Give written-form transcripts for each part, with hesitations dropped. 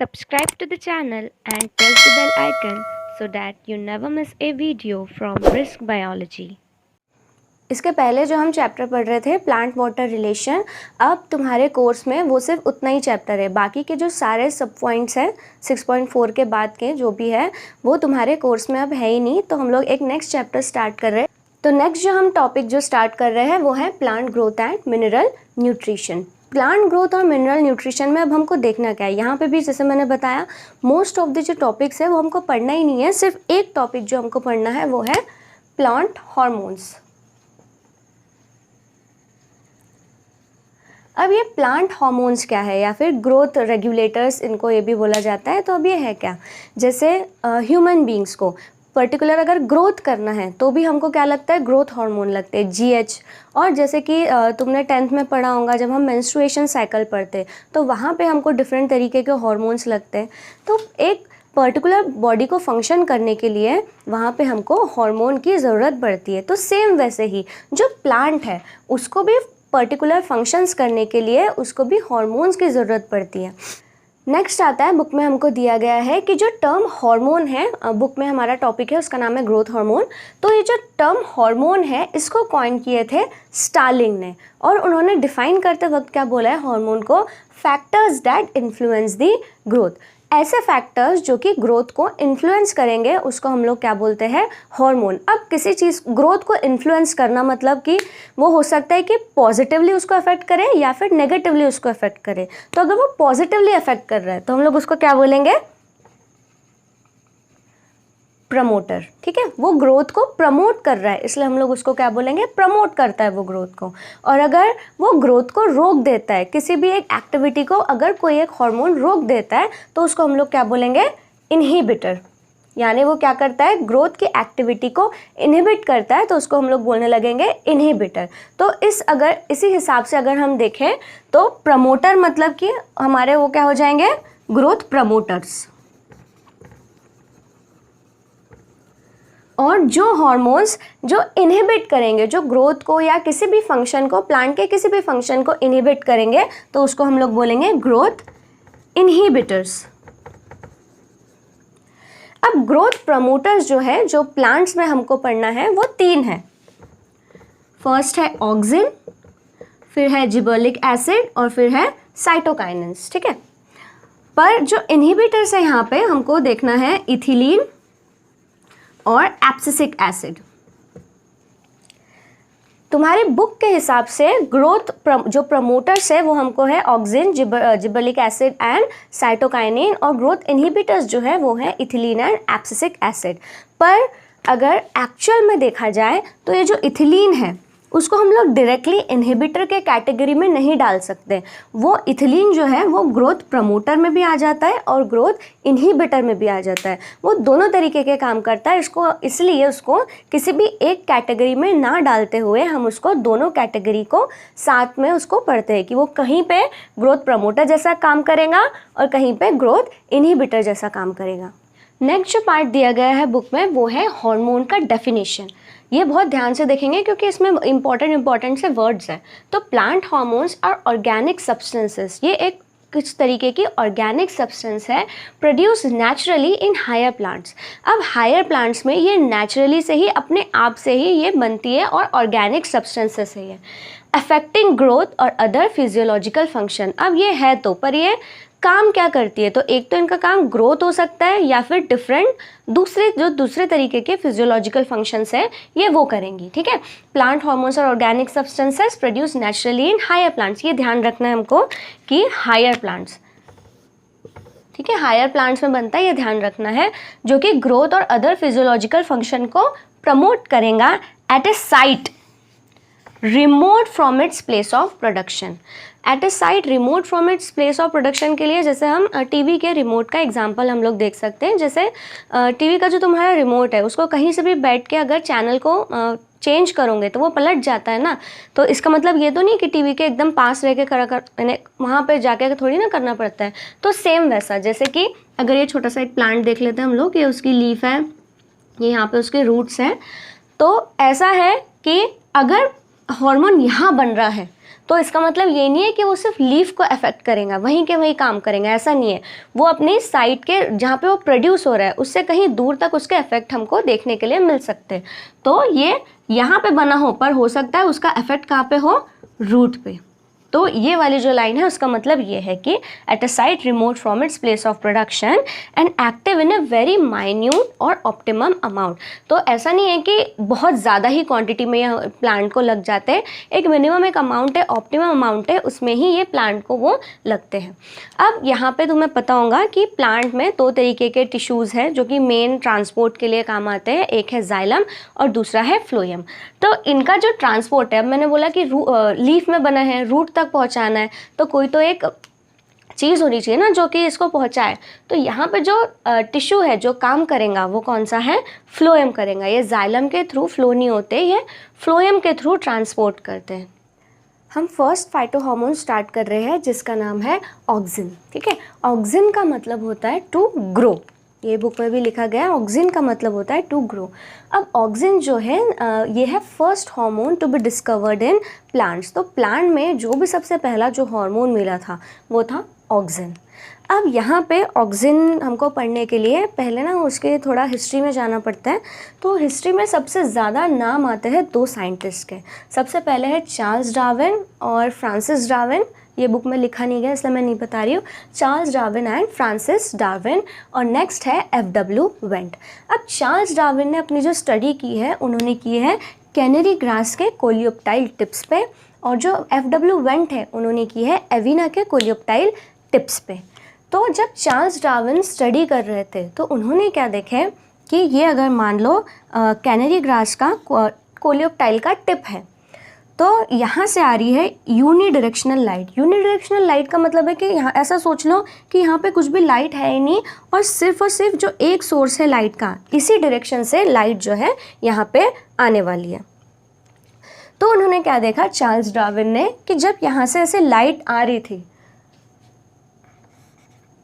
Subscribe to the channel and press the bell icon so that you never miss a video from Brisk Biology. इसके पहले जो हम chapter पढ़ रहे थे प्लांट वाटर रिलेशन, अब तुम्हारे कोर्स में वो सिर्फ उतना ही चैप्टर है। बाकी के जो सारे सब पॉइंट्स हैं 6.4 के बाद के जो भी है वो तुम्हारे कोर्स में अब है ही नहीं। तो हम लोग एक नेक्स्ट चैप्टर स्टार्ट कर रहे हैं। तो नेक्स्ट जो हम टॉपिक जो स्टार्ट कर रहे हैं वो है plant growth and mineral nutrition. Plant growth और मिनरल न्यूट्रिशन में अब हमको देखना क्या है। यहाँ पे भी जैसे मैंने बताया मोस्ट ऑफ द जो टॉपिक्स है वो हमको पढ़ना ही नहीं है। सिर्फ एक टॉपिक जो हमको पढ़ना है वो है प्लांट हार्मोन्स। अब ये प्लांट हार्मोन्स क्या है या फिर ग्रोथ रेगुलेटर्स इनको ये भी बोला जाता है। तो अब ये है क्या, जैसे ह्यूमन बींग्स को पर्टिकुलर अगर ग्रोथ करना है तो भी हमको क्या लगता है, ग्रोथ हार्मोन लगते हैं GH। और जैसे कि तुमने 10th में पढ़ा होगा जब हम मेंस्ट्रुएशन साइकिल पढ़ते तो वहाँ पे हमको डिफरेंट तरीके के हार्मोन्स लगते हैं। तो एक पर्टिकुलर बॉडी को फंक्शन करने के लिए वहाँ पे हमको हार्मोन की ज़रूरत पड़ती है। तो सेम वैसे ही जो प्लांट है उसको भी पर्टिकुलर फंक्शंस करने के लिए उसको भी हार्मोन्स की ज़रूरत पड़ती है। नेक्स्ट आता है, बुक में हमको दिया गया है कि जो टर्म हार्मोन है, बुक में हमारा टॉपिक है उसका नाम है ग्रोथ हार्मोन। तो ये जो टर्म हार्मोन है इसको कॉइन किए थे स्टार्लिंग ने, और उन्होंने डिफाइन करते वक्त क्या बोला है हार्मोन को, factors that influence the growth. ऐसे फैक्टर्स जो कि ग्रोथ को इन्फ्लुएंस करेंगे उसको हम लोग क्या बोलते हैं, हार्मोन। अब किसी चीज़ ग्रोथ को इन्फ्लुएंस करना मतलब कि वो हो सकता है कि पॉजिटिवली उसको अफेक्ट करे या फिर नेगेटिवली उसको अफेक्ट करे। तो अगर वो पॉजिटिवली अफेक्ट कर रहा है तो हम लोग उसको क्या बोलेंगे, प्रमोटर। ठीक है, वो ग्रोथ को प्रमोट कर रहा है इसलिए हम लोग उसको क्या बोलेंगे, प्रमोट करता है वो ग्रोथ को। और अगर वो ग्रोथ को रोक देता है, किसी भी एक एक्टिविटी को अगर कोई एक हार्मोन रोक देता है तो उसको हम लोग क्या बोलेंगे, इनहिबिटर। यानी वो क्या करता है, ग्रोथ की एक्टिविटी को इनहिबिट करता है तो उसको हम लोग बोलने लगेंगे इनहिबिटर। तो इसी हिसाब से अगर हम देखें तो प्रमोटर मतलब कि हमारे वो क्या हो जाएंगे, ग्रोथ प्रमोटर्स। और जो हार्मोन्स जो इनहिबिट करेंगे, जो ग्रोथ को या किसी भी फंक्शन को, प्लांट के किसी भी फंक्शन को इनहिबिट करेंगे तो उसको हम लोग बोलेंगे ग्रोथ इनहिबिटर्स। अब ग्रोथ प्रमोटर्स जो है, जो प्लांट्स में हमको पढ़ना है वो 3 है। फर्स्ट है ऑक्सिन, फिर है जिबर्लिक एसिड और फिर है साइटोकाइनेंस। ठीक है, पर जो इनहिबिटर्स है यहाँ पे हमको देखना है इथिलीन और एब्सिसिक एसिड। तुम्हारी बुक के हिसाब से ग्रोथ जो प्रमोटर्स है वो हमको है ऑक्सिन, जिबर्लिक एसिड एंड साइटोकाइनिन, और ग्रोथ इनहिबिटर्स जो है वो है इथिलीन एंड एब्सिसिक एसिड। पर अगर एक्चुअल में देखा जाए तो ये जो इथिलीन है उसको हम लोग डायरेक्टली इनहिबिटर के कैटेगरी में नहीं डाल सकते। वो इथिलीन जो है वो ग्रोथ प्रमोटर में भी आ जाता है और ग्रोथ इनहिबिटर में भी आ जाता है। वो दोनों तरीके के काम करता है। इसलिए उसको किसी भी एक कैटेगरी में ना डालते हुए हम उसको दोनों कैटेगरी को साथ में उसको पढ़ते हैं कि वो कहीं पे ग्रोथ प्रमोटर जैसा काम करेगा और कहीं पे ग्रोथ इनहिबिटर जैसा काम करेगा। नेक्स्ट जो पार्ट दिया गया है बुक में वो है हार्मोन का डेफिनेशन। ये बहुत ध्यान से देखेंगे क्योंकि इसमें इंपॉर्टेंट से वर्ड्स हैं। तो प्लांट हार्मोन्स और ऑर्गेनिक सब्सटेंसेस, ये एक कुछ तरीके की ऑर्गेनिक सब्सटेंस है produce naturally in higher plants. अब हायर प्लांट्स में ये नेचुरली से ही अपने आप से ही ये बनती है और ऑर्गेनिक सब्सटेंसेस है ये, अफेक्टिंग ग्रोथ और अदर फिजियोलॉजिकल फंक्शन। अब ये है तो पर ये काम क्या करती है, तो एक तो इनका काम ग्रोथ हो सकता है या फिर डिफरेंट दूसरे तरीके के फिजियोलॉजिकल फंक्शंस है ये वो करेंगी। ठीक है, प्लांट हार्मोन्स और organic substances produce naturally in higher plants. ये ध्यान रखना है हमको कि हायर प्लांट्स, ठीक है, हायर प्लांट्स में बनता है, ये ध्यान रखना है, जो कि ग्रोथ और अदर फिजियोलॉजिकल फंक्शन को प्रमोट करेगा at a site remote from its place of production. At a site remote from its place of production के लिए जैसे हम टीवी के रिमोट का एग्जांपल हम लोग देख सकते हैं। जैसे टीवी का जो तुम्हारा रिमोट है उसको कहीं से भी बैठ के अगर चैनल को चेंज करोगे तो वो पलट जाता है ना। तो इसका मतलब ये तो नहीं कि टीवी के एकदम पास रह के वहाँ पे जाके थोड़ी ना करना पड़ता है। तो सेम वैसा, जैसे कि अगर ये छोटा सा एक प्लांट देख लेते हैं हम लोग, ये उसकी लीफ है, ये यहाँ पे उसके रूट्स हैं। तो ऐसा है कि अगर हार्मोन यहाँ बन रहा है तो इसका मतलब ये नहीं है कि वो सिर्फ लीफ को अफेक्ट करेगा, वहीं के वहीं काम करेंगे, ऐसा नहीं है। वो अपनी साइट के जहाँ पे वो प्रोड्यूस हो रहा है उससे कहीं दूर तक उसके इफेक्ट हमको देखने के लिए मिल सकते हैं। तो ये यहाँ पे बना हो, पर हो सकता है उसका इफेक्ट कहाँ पे हो, रूट पे। तो ये वाली जो लाइन है उसका मतलब ये है कि at a site remote from its place of production and active in a very minute और ऑप्टिमम अमाउंट। तो ऐसा नहीं है कि बहुत ज़्यादा ही क्वांटिटी में ये प्लांट को लग जाते हैं, एक मिनिमम एक अमाउंट है, ऑप्टिमम अमाउंट है, उसमें ही ये प्लांट को वो लगते हैं। अब यहाँ पे तुम्हें पता होगा कि प्लांट में दो तरीके के टिश्यूज़ हैं जो कि मेन ट्रांसपोर्ट के लिए काम आते हैं, एक है जाइलम और दूसरा है फ्लोएम। तो इनका जो ट्रांसपोर्ट है, अब मैंने बोला कि लीफ में बना है, रूट तक पहुंचाना है, तो कोई तो एक चीज़ होनी चाहिए ना जो कि इसको पहुंचाए। तो यहाँ पे जो टिश्यू है जो काम करेगा वो कौन सा है, फ्लोएम करेगा। ये जाइलम के थ्रू फ्लो नहीं होते, ये फ्लोएम के थ्रू ट्रांसपोर्ट करते हैं। हम फर्स्ट फाइटोहार्मोन स्टार्ट कर रहे हैं जिसका नाम है ऑक्सिन। ठीक है, ऑक्सिन का मतलब होता है टू ग्रो, ये बुक में भी लिखा गया है, ऑक्सिन का मतलब होता है टू ग्रो। अब ऑक्सिन जो है ये है first hormone to be discovered in plants. तो प्लांट में जो भी सबसे पहला जो हार्मोन मिला था वो था ऑक्सिन। अब यहाँ पे ऑक्सिन हमको पढ़ने के लिए पहले ना उसके थोड़ा हिस्ट्री में जाना पड़ता है। तो हिस्ट्री में सबसे ज़्यादा नाम आते हैं दो साइंटिस्ट के। सबसे पहले है चार्ल्स डार्विन और फ्रांसिस डार्विन। ये बुक में लिखा नहीं गया इसलिए मैं नहीं बता रही हूँ, Charles Darwin and Francis Darwin. और नेक्स्ट है F.W. वेंट। अब चार्ल्स डार्विन ने अपनी जो स्टडी की है उन्होंने की है कैनरी ग्रास के कोलियोप्टाइल टिप्स पे, और जो F.W. वेंट है उन्होंने की है एविना के कोलियोप्टाइल टिप्स पे। तो जब चार्ल्स डार्विन स्टडी कर रहे थे तो उन्होंने क्या देखे कि ये अगर मान लो कैनरी ग्रास का कोलियोप्टाइल का टिप है, तो यहाँ से आ रही है यूनिडायरेक्शनल लाइट। यूनिडायरेक्शनल लाइट का मतलब है कि यहाँ ऐसा सोच लो कि यहाँ पे कुछ भी लाइट है ही नहीं, और सिर्फ जो एक सोर्स है लाइट का, इसी डायरेक्शन से लाइट जो है यहाँ पे आने वाली है। तो उन्होंने क्या देखा चार्ल्स डार्विन ने कि जब यहाँ से ऐसे लाइट आ रही थी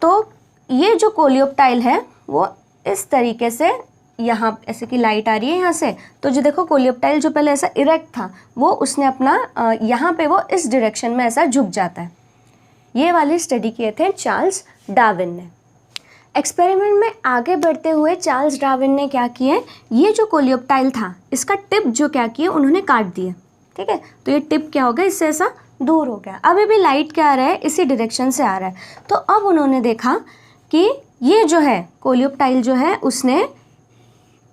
तो ये जो कोलियोप्टाइल है वो इस तरीके से यहाँ ऐसे की लाइट आ रही है यहाँ से, तो जो देखो कोलियोप्टाइल जो पहले ऐसा इरेक्ट था वो उसने अपना यहाँ पे वो इस डायरेक्शन में ऐसा झुक जाता है। ये वाली स्टडी किए थे चार्ल्स डार्विन ने। एक्सपेरिमेंट में आगे बढ़ते हुए चार्ल्स डार्विन ने क्या किए, ये जो कोलियोप्टाइल था इसका टिप जो क्या किए उन्होंने काट दिया। ठीक है, तो ये टिप क्या हो गया, इससे ऐसा दूर हो गया। अभी भी लाइट क्या आ रहा है, इसी डायरेक्शन से आ रहा है। तो अब उन्होंने देखा कि ये जो है कोलियोप्टाइल जो है उसने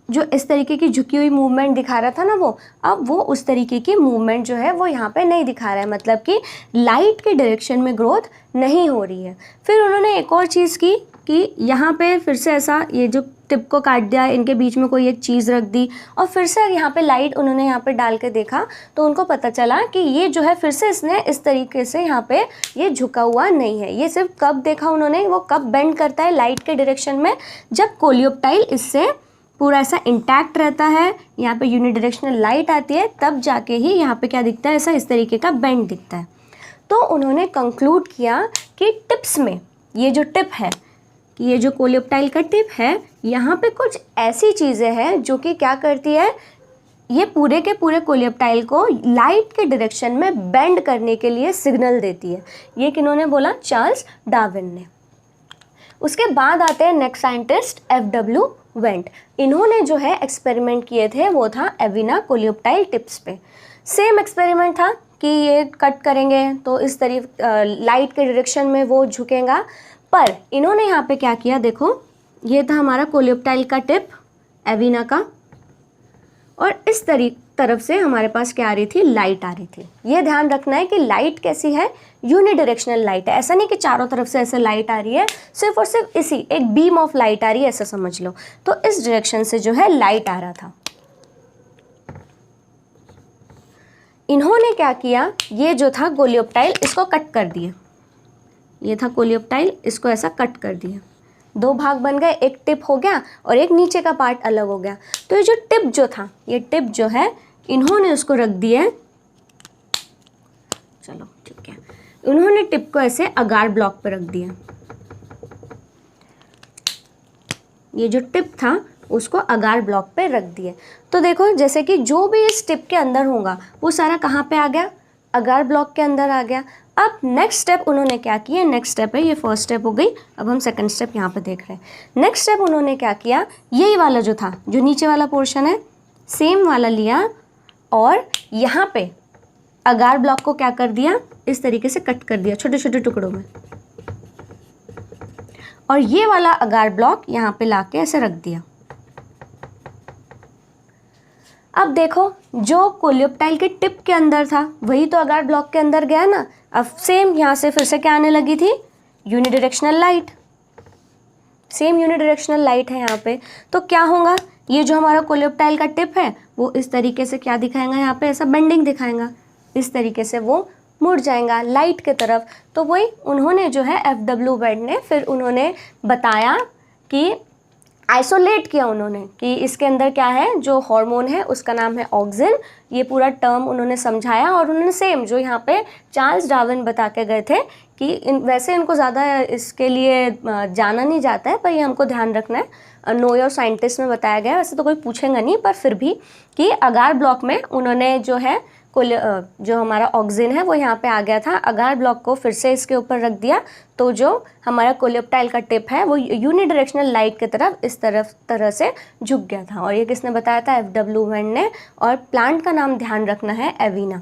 जो इस तरीके की झुकी हुई मूवमेंट दिखा रहा था ना वो, अब वो उस तरीके की मूवमेंट जो है वो यहाँ पे नहीं दिखा रहा है, मतलब कि लाइट के डायरेक्शन में ग्रोथ नहीं हो रही है। फिर उन्होंने एक और चीज़ की कि यहाँ पे फिर से ऐसा ये जो टिप को काट दिया, इनके बीच में कोई एक चीज़ रख दी और फिर से यहाँ पे लाइट उन्होंने यहाँ पे डाल के देखा, तो उनको पता चला कि ये जो है फिर से इसने इस तरीके से यहाँ पे ये झुका हुआ नहीं है। ये सिर्फ कब देखा उन्होंने, वो कब बेंड करता है लाइट के डायरेक्शन में, जब कोलियोप्टाइल इससे पूरा ऐसा इंटैक्ट रहता है, यहाँ पे यूनिडायरेक्शनल लाइट आती है, तब जाके ही यहाँ पे क्या दिखता है, ऐसा इस तरीके का बेंड दिखता है। तो उन्होंने कंक्लूड किया कि टिप्स में ये जो टिप है, कि ये जो कोलियोप्टाइल का टिप है, यहाँ पे कुछ ऐसी चीज़ें हैं जो कि क्या करती है, ये पूरे के पूरे कोलियोप्टाइल को लाइट के डायरेक्शन में बेंड करने के लिए सिग्नल देती है। ये किन्होंने बोला, चार्ल्स डार्विन ने। उसके बाद आते हैं नेक्स्ट साइंटिस्ट F.W. वेंट। इन्होंने जो है एक्सपेरिमेंट किए थे वो था एविना कोलियोप्टाइल टिप्स पे। सेम एक्सपेरिमेंट था कि ये कट करेंगे तो इस तरीके लाइट के डायरेक्शन में वो झुकेगा, पर इन्होंने यहाँ पे क्या किया, देखो ये था हमारा कोलियोप्टाइल का टिप एविना का, और इस तरफ से हमारे पास क्या आ रही थी, लाइट आ रही थी। ये ध्यान रखना है कि लाइट कैसी है, यूनिडायरेक्शनल लाइट है। ऐसा नहीं कि चारों तरफ से ऐसे लाइट आ रही है, सिर्फ और सिर्फ इसी एक बीम ऑफ लाइट आ रही है, ऐसा समझ लो। तो इस डायरेक्शन से जो है लाइट आ रहा था। इन्होंने क्या किया, ये जो था कोलियोप्टाइल इसको कट कर दिया। ये था कोलियोप्टाइल, इसको ऐसा कट कर दिया, दो भाग बन गए, एक टिप हो गया और एक नीचे का पार्ट अलग हो गया। तो ये जो टिप जो था, ये टिप जो है इन्होंने उसको रख दिया, चलो ठीक है, उन्होंने टिप को ऐसे अगार ब्लॉक पे रख दिया। ये जो टिप था उसको अगार ब्लॉक पे रख दिए। तो देखो जैसे कि जो भी इस टिप के अंदर होगा वो सारा कहाँ पे आ गया, अगार ब्लॉक के अंदर आ गया। अब नेक्स्ट स्टेप उन्होंने क्या किया, नेक्स्ट स्टेप है, ये फर्स्ट स्टेप हो गई, अब हम सेकंड स्टेप यहाँ पे देख रहे हैं। नेक्स्ट स्टेप उन्होंने क्या किया, यही वाला जो था, जो नीचे वाला पोर्शन है, सेम वाला लिया और यहाँ पे अगार ब्लॉक को क्या कर दिया, इस तरीके से कट कर दिया छोटे छोटे टुकड़ों में, और ये वाला अगार ब्लॉक यहाँ पे लाके ऐसे रख दिया। अब देखो, जो कोलियोप्टाइल के टिप के अंदर था वही तो अगार ब्लॉक के अंदर गया ना। अब सेम यहाँ से फिर से क्या आने लगी थी, unidirectional light, same unidirectional light है यहाँ पे। तो क्या होगा, ये जो हमारा कोलियोप्टाइल का टिप है वो इस तरीके से क्या दिखाएगा, यहाँ पे ऐसा बेंडिंग दिखाएगा, इस तरीके से वो मुड़ जाएगा लाइट के तरफ। तो वही उन्होंने जो है FW बेड ने फिर उन्होंने बताया कि आइसोलेट किया उन्होंने कि इसके अंदर क्या है, जो हार्मोन है उसका नाम है ऑक्सिन। ये पूरा टर्म उन्होंने समझाया और उन्होंने सेम जो यहाँ पे चार्ल्स डार्विन बता के गए थे कि वैसे इनको ज़्यादा इसके लिए जाना नहीं जाता है, पर ये हमको ध्यान रखना है, नो योर साइंटिस्ट में बताया गया है, वैसे तो कोई पूछेगा नहीं, पर फिर भी कि अगार ब्लॉक में उन्होंने जो है जो हमारा ऑक्सिन है वो यहाँ पे आ गया था, अगार ब्लॉक को फिर से इसके ऊपर रख दिया, तो जो हमारा कोलियोप्टाइल का टिप है वो यूनिडायरेक्शनल लाइट की तरफ इस तरह से झुक गया था। और ये किसने बताया था, FW बेड ने। और प्लांट का नाम ध्यान रखना है, एविना।